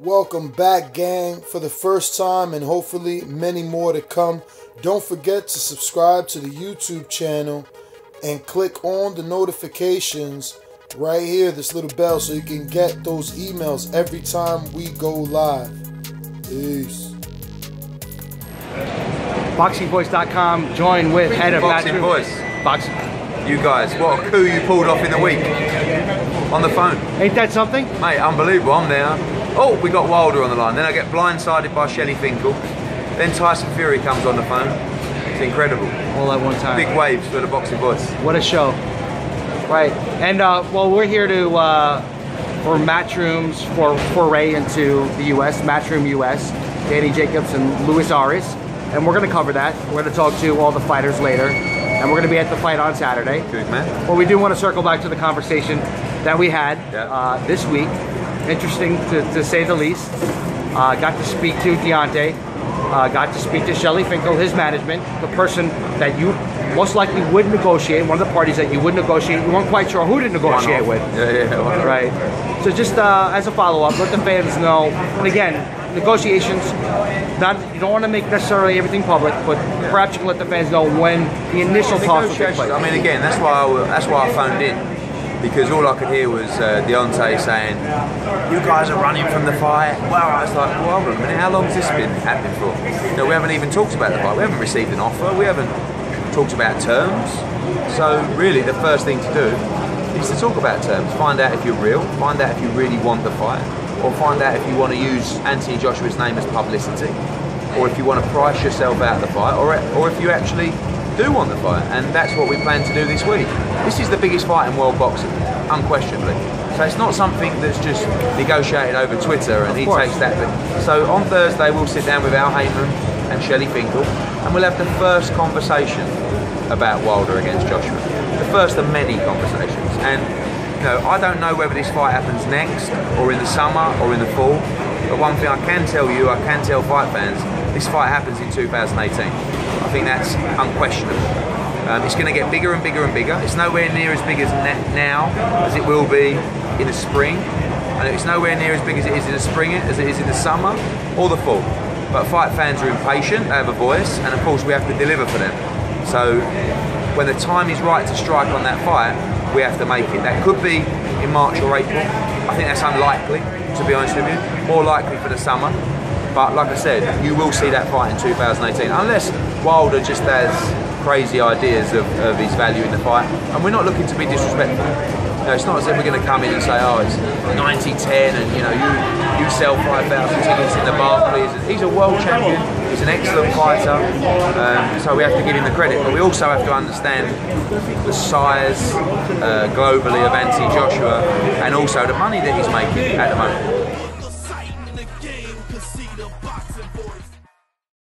Welcome back, gang, for the first time and hopefully many more to come. Don't forget to subscribe to the YouTube channel and click on the notifications right here, this little bell, so you can get those emails every time we go live. Peace. ThaBoxingvoice.com, join with head of Boxing Voice. Boxing. You guys, what a coup you pulled off in the week. On the phone. Ain't that something? Mate, unbelievable. I'm there. Oh, we got Wilder on the line. Then I get blindsided by Shelley Finkel. Then Tyson Fury comes on the phone. It's incredible. All at one time. Big waves for the Boxing Voice. What a show. Right. And well, we're here to for Matchroom's foray into the U.S. Matchroom U.S. Danny Jacobs and Luis Arias. And we're going to cover that. We're going to talk to all the fighters later. And we're going to be at the fight on Saturday. Good, man. Well, we do want to circle back to the conversation that we had this week. Interesting to say the least. Got to speak to Deontay. Got to speak to Shelley Finkel, his management, the person that you most likely would negotiate, one of the parties that you would negotiate. You weren't quite sure who to negotiate with. Yeah. Right. So just as a follow-up, let the fans know. And again, negotiations, you don't want to make necessarily everything public, but perhaps you can let the fans know when the initial talks will take place. I mean, again, that's why I phoned in. Because all I could hear was Deontay saying, "You guys are running from the fight." Well, I was like, well, hold on a minute, how long has this been happening for? You know, we haven't even talked about the fight. We haven't received an offer. We haven't talked about terms. So really, the first thing to do is to talk about terms. Find out if you're real. Find out if you really want the fight, or find out if you want to use Anthony Joshua's name as publicity, or if you want to price yourself out of the fight, or if you actually do want the fight. And that's what we plan to do this week. This is the biggest fight in world boxing, unquestionably. So it's not something that's just negotiated over Twitter and he takes that bit. So on Thursday we'll sit down with Al Heyman and Shelley Finkel and we'll have the first conversation about Wilder against Joshua. The first of many conversations. And you know, I don't know whether this fight happens next or in the summer or in the fall. But one thing I can tell you, I can tell fight fans, this fight happens in 2018. I think that's unquestionable. It's going to get bigger and bigger and bigger. It's nowhere near as big as now as it will be in the spring. And it's nowhere near as big as it is in the spring as it is in the summer or the fall. But fight fans are impatient, they have a voice, and of course we have to deliver for them. So when the time is right to strike on that fight, we have to make it. That could be in March or April. I think that's unlikely, to be honest with you. More likely for the summer. But like I said, you will see that fight in 2018, unless Wilder just has crazy ideas of his value in the fight. And we're not looking to be disrespectful. You know, it's not as if we're going to come in and say, oh, it's 90-10 and you know, you sell 5,000 tickets in the Barclays. He's a world champion, he's an excellent fighter, so we have to give him the credit. But we also have to understand the size globally of Anthony Joshua and also the money that he's making at the moment.